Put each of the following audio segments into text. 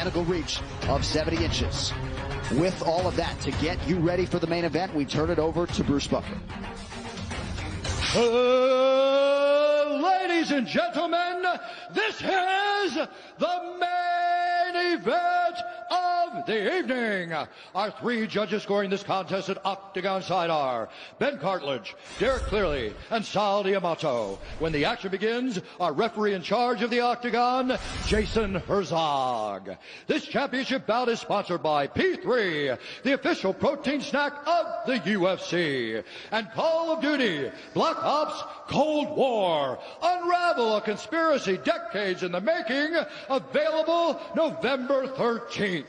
mechanical reach of 70 inches. With all of that, to get you ready for the main event, we turn it over to Bruce Buffer. Ladies and gentlemen, this is the main event of the evening. Our three judges scoring this contest at Octagon side are Ben Cartledge, Derek Clearly, and Sal D'Amato. When the action begins, our referee in charge of the Octagon, Jason Herzog. This championship bout is sponsored by P3, the official protein snack of the UFC, and Call of Duty, Black Ops Cold War. Unravel a conspiracy decades in the making, available November 13th.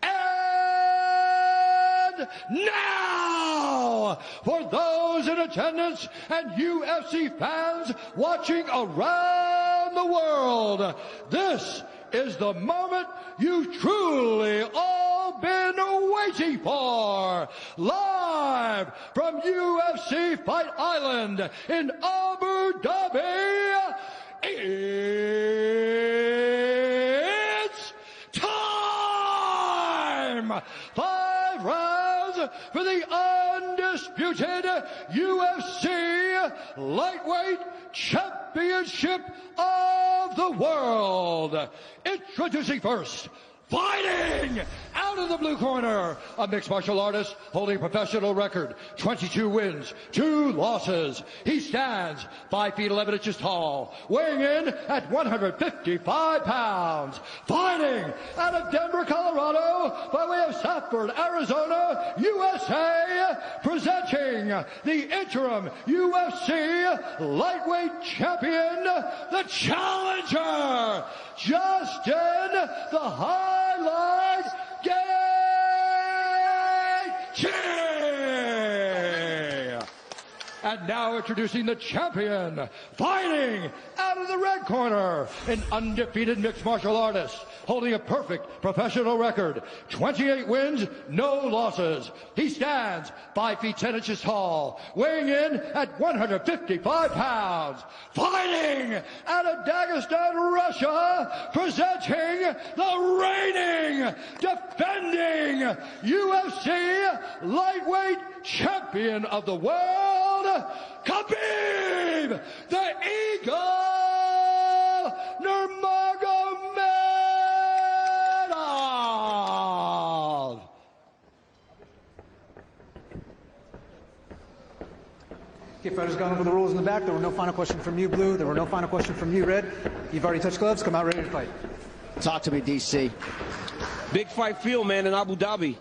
And now, for those in attendance and UFC fans watching around the world, this is the moment you've truly all been waiting for. Live from UFC Fight Island in Abu Dhabi, it's time! 5 rounds for the undisputed UFC Lightweight Championship of the World. Introducing first, fighting out of the blue corner, a mixed martial artist holding a professional record, 22 wins, 2 losses. He stands 5 feet 11 inches tall, weighing in at 155 pounds. Fighting out of Denver, Colorado, by way of Safford, Arizona, USA, presenting the interim UFC lightweight champion, the challenger, Justin the Highlight Gaethje. And now introducing the champion, fighting out of the red corner, an undefeated mixed martial artist, holding a perfect professional record, 28 wins, no losses. He stands 5 feet 10 inches tall, weighing in at 155 pounds. Fighting out of Dagestan, Russia, presenting the reigning, defending UFC lightweight champion of the world, Khabib, the Eagle, Nurmagomedov. Okay, fighters, gone over the rules in the back. There were no final questions from you, Blue. There were no final questions from you, Red. You've already touched gloves. Come out ready to fight. Talk to me, DC. Big fight field, man, in Abu Dhabi.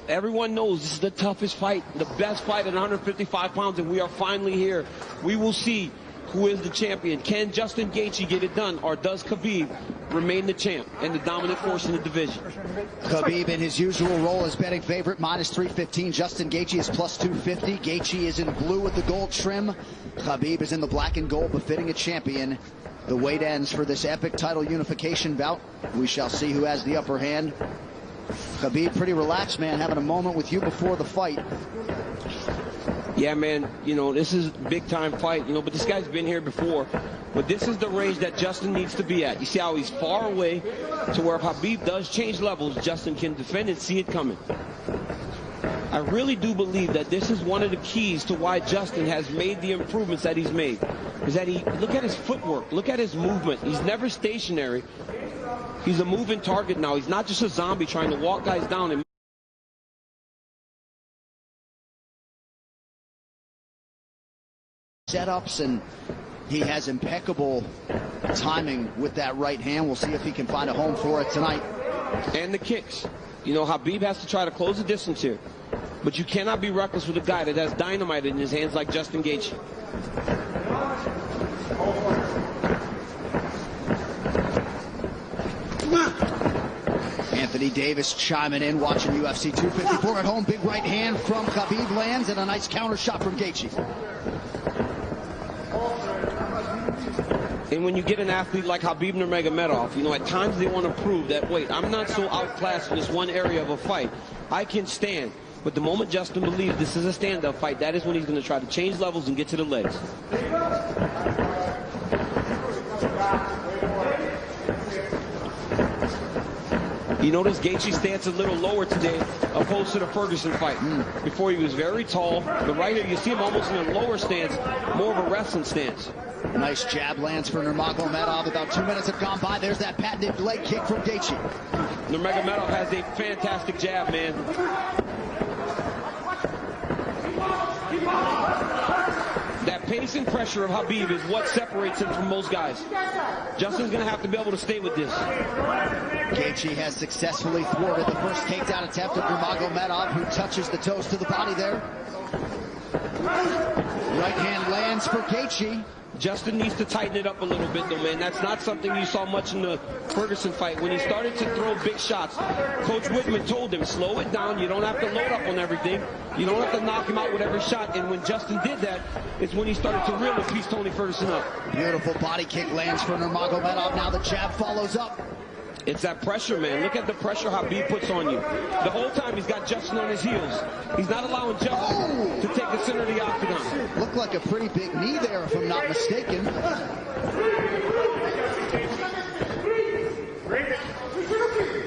Everyone knows this is the toughest fight, the best fight at 155 pounds, and we are finally here. We will see who is the champion. Can Justin Gaethje get it done, or does Khabib remain the champ and the dominant force in the division? Khabib, in his usual role as betting favorite, minus 315. Justin Gaethje is plus 250. Gaethje is in blue with the gold trim. Khabib is in the black and gold, befitting a champion. The wait ends for this epic title unification bout. We shall see who has the upper hand. Khabib, pretty relaxed, man, having a moment with you before the fight. Yeah, man, you know, this is a big-time fight, you know, but this guy's been here before. But this is the range that Justin needs to be at. You see how he's far away to where if Khabib does change levels, Justin can defend and see it coming. I really do believe that this is one of the keys to why Justin has made the improvements that he's made. Is that look at his footwork, look at his movement. He's never stationary. He's a moving target now. He's not just a zombie trying to walk guys down and setups, and he has impeccable timing with that right hand. We'll see if he can find a home for it tonight. And the kicks. You know, Khabib has to try to close the distance here. But you cannot be reckless with a guy that has dynamite in his hands like Justin Gaethje. Anthony Davis chiming in, watching UFC 254 at home. Big right hand from Khabib lands, and a nice counter shot from Gaethje. And when you get an athlete like Khabib Nurmagomedov, you know, at times they want to prove that, wait, I'm not so outclassed in this one area of a fight. I can stand. But the moment Justin believes this is a stand-up fight, that is when he's going to try to change levels and get to the legs. You notice Gaethje's stance a little lower today, opposed to the Ferguson fight. Before he was very tall, but right here you see him almost in a lower stance, more of a wrestling stance. Nice jab lands for Nurmagomedov. About 2 minutes have gone by. There's that patented leg kick from Gaethje. Nurmagomedov has a fantastic jab, man. That pace and pressure of Khabib is what separates him from most guys. Justin's going to have to be able to stay with this. Gaethje has successfully thwarted the first takedown attempt of Nurmagomedov, who touches the toes to the body there. Right hand lands for Gaethje. Justin needs to tighten it up a little bit, though, man. That's not something you saw much in the Ferguson fight. When he started to throw big shots, Coach Whitman told him, slow it down. You don't have to load up on everything. You don't have to knock him out with every shot. And when Justin did that, it's when he started to really piece Tony Ferguson up. Beautiful body kick lands for Nurmagomedov. Now the jab follows up. It's that pressure, man. Look at the pressure Khabib puts on you. The whole time he's got Justin on his heels. He's not allowing Justin to take the center of the octagon. Looked like a pretty big knee there, if I'm not mistaken.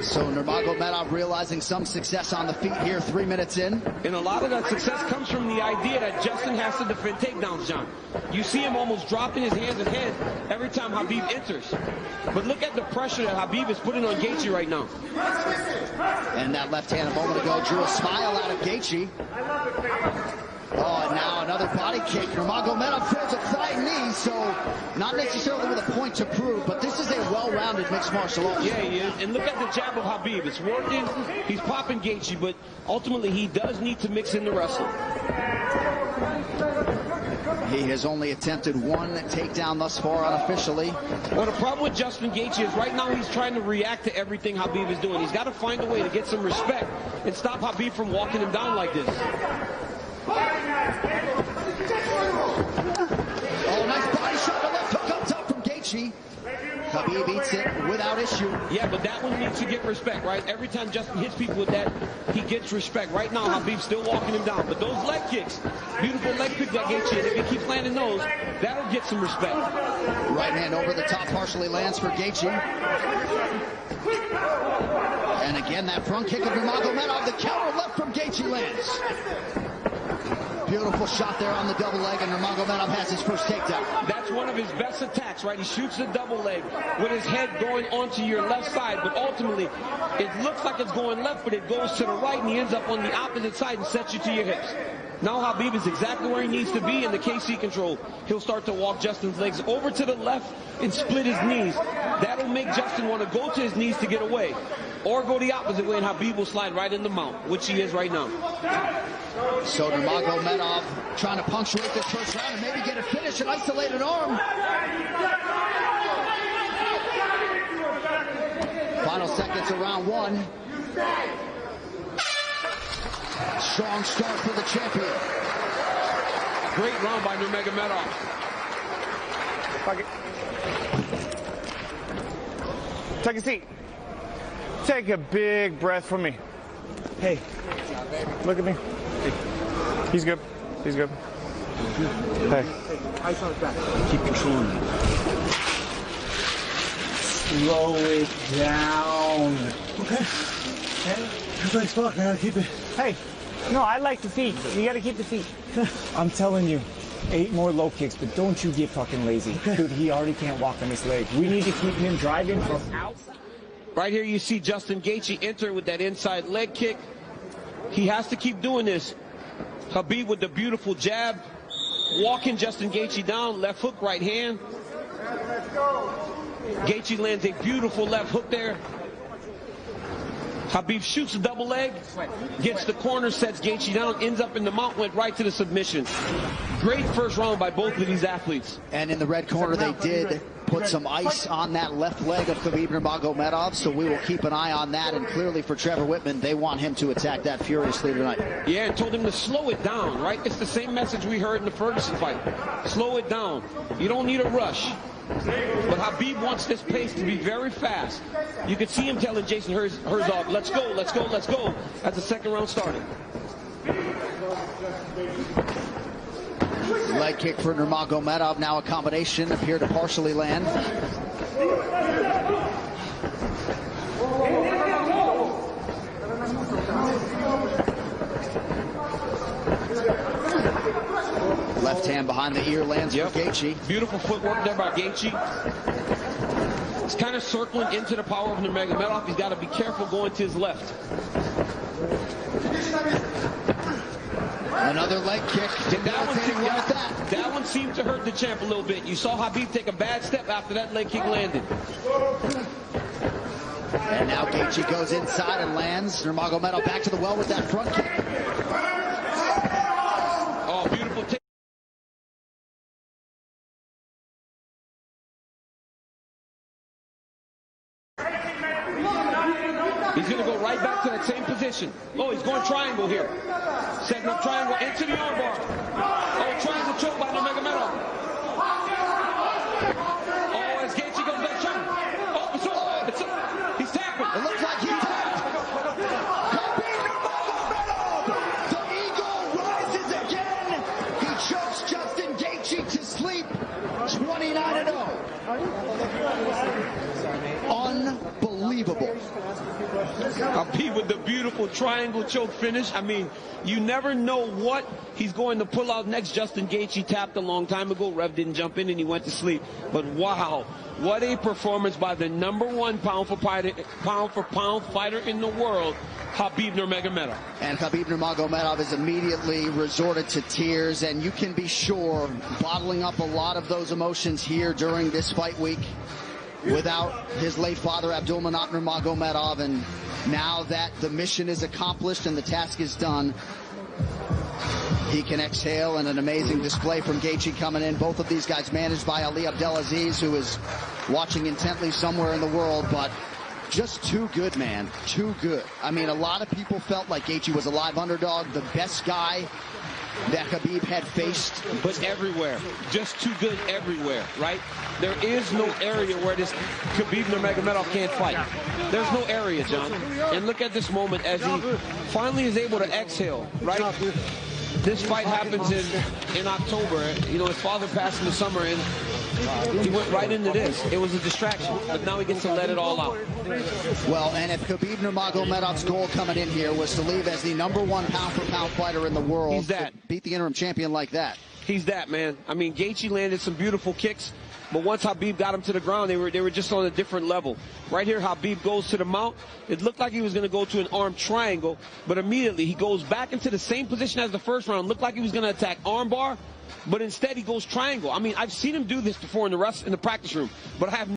So Nurmagomedov realizing some success on the feet here 3 minutes in. And a lot of that success comes from the idea that Justin has to defend takedowns, John. You see him almost dropping his hands and head every time Khabib enters. But look at the pressure that Khabib is putting on Gaethje right now. And that left hand a moment ago drew a smile out of Gaethje. Oh, and now another body kick. Nurmagomedov throws a flying knee, so not necessarily with a point to prove, but this is a well-rounded mixed martial art. Yeah, he is. And look at the jab of Khabib. It's working. He's popping Gaethje, but ultimately he does need to mix in the wrestling. He has only attempted one takedown thus far unofficially. Well, the problem with Justin Gaethje is right now he's trying to react to everything Khabib is doing. He's got to find a way to get some respect and stop Khabib from walking him down like this. Oh, nice body shot. The left hook up top from Gaethje. Khabib eats it without issue. Yeah, but that one needs to get respect, right? Every time Justin hits people with that, he gets respect. Right now, Khabib's still walking him down. But those leg kicks, beautiful leg kick that Gaethje, if he keeps landing those, that'll get some respect. Right hand over the top partially lands for Gaethje. And again, that front kick of Nurmagomedov. The counter left from Gaethje lands. Beautiful shot there on the double leg, and Nurmagomedov has his first takedown. That's one of his best attacks, right? He shoots the double leg with his head going onto your left side, but ultimately, it looks like it's going left, but it goes to the right, and he ends up on the opposite side and sets you to your hips. Now Khabib is exactly where he needs to be in the KC control. He'll start to walk Justin's legs over to the left and split his knees. That'll make Justin want to go to his knees to get away, or go the opposite way, and Khabib will slide right in the mount, which he is right now. So Nurmagomedov trying to punctuate this first round and maybe get a finish, an isolated arm. Final seconds of round one. Strong start for the champion. Great round by Nurmagomedov. Take a seat. Take a big breath from me. Hey, look at me. He's good. He's good. Hey. Ice on his back. Keep controlling it. Slow it down. Okay. Everybody's fucked, man. Keep it. Hey. No, I like the feet. You gotta keep the feet. I'm telling you, 8 more low kicks, but don't you get fucking lazy. Okay. Dude, he already can't walk on his leg. We need to keep him driving from outside. Right here you see Justin Gaethje enter with that inside leg kick. He has to keep doing this. Khabib with the beautiful jab, walking Justin Gaethje down, left hook, right hand. Gaethje lands a beautiful left hook there. Khabib shoots a double leg, gets the corner, sets Gaethje down, ends up in the mount, went right to the submission. Great first round by both of these athletes. And in the red corner, they did put some ice on that left leg of Khabib Nurmagomedov, so we will keep an eye on that. And clearly for Trevor Whitman, they want him to attack that furiously tonight. Yeah, and told him to slow it down, right? It's the same message we heard in the Ferguson fight. Slow it down. You don't need a rush. But Khabib wants this pace to be very fast. You could see him telling Jason Herzog, let's go, let's go, let's go, as the second round started. Leg kick for Nurmagomedov, now a combination, appeared to partially land. behind the ear lands for Gaethje. Beautiful footwork there by Gaethje. He's kind of circling into the power of Nurmagomedov. He's got to be careful going to his left. Another leg kick. That one seemed to hurt the champ a little bit. You saw Khabib take a bad step after that leg kick landed. And now Gaethje goes inside and lands. Nurmagomedov back to the well with that front kick. Oh, beautiful take. He's going to go right back to that same position. Oh, he's going triangle here. Setting up triangle into the armbar. Oh, triangle choke by Nurmagomedov. Oh, as Gaethje goes back trying. Oh, he's tapping. It looks like he tapped. Khabib Nurmagomedov. The eagle rises again. He chokes Justin Gaethje to sleep. 29-0. Unbelievable. Khabib with the beautiful triangle choke finish. I mean, you never know what he's going to pull out next. Justin Gaethje tapped a long time ago. Rev didn't jump in and he went to sleep. But wow, what a performance by the #1 pound for pound fighter in the world, Khabib Nurmagomedov. And Khabib Nurmagomedov has immediately resorted to tears, and you can be sure bottling up a lot of those emotions here during this fight week without his late father, Abdulmanap Nurmagomedov. And now that the mission is accomplished and the task is done, he can exhale. And an amazing display from Gaethje coming in. Both of these guys managed by Ali Abdelaziz, who is watching intently somewhere in the world, but just too good, man. Too good. I mean, a lot of people felt like Gaethje was a live underdog, the best guy that Khabib had faced. But everywhere. Just too good everywhere, right? There is no area where this Khabib Nurmagomedov can't fight. There's no area, John. And look at this moment as he finally is able to exhale, right? This fight happens in October. You know, his father passed in the summer, and he went right into this. It was a distraction, but now he gets to let it all out. Well, and if Khabib Nurmagomedov's goal coming in here was to leave as the #1 pound-for-pound fighter in the world, he's that. Beat the interim champion like that. He's that, man. I mean, Gaethje landed some beautiful kicks, but once Khabib got him to the ground, they were just on a different level. Right here, Khabib goes to the mount. It looked like he was going to go to an arm triangle, but immediately he goes back into the same position as the first round. Looked like he was going to attack arm bar, but instead he goes triangle. I mean, I've seen him do this before in the practice room, but I have